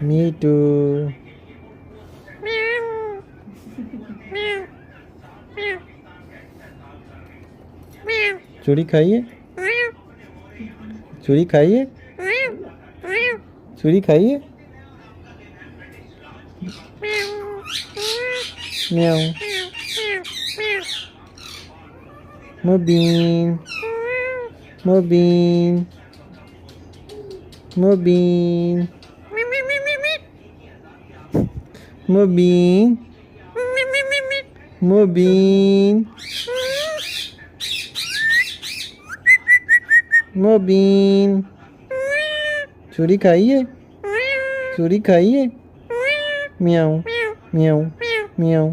Me too. चूड़ी खाइए, चूड़ी खाइए, चूड़ी खाइए। म्याऊ। मोबीन, मोबीन, मोबीन, मोबीन, मोबीन, मोबीन। चूड़ी खाइए, चूड़ी खाइए। म्याऊ, म्याऊ, म्याऊ।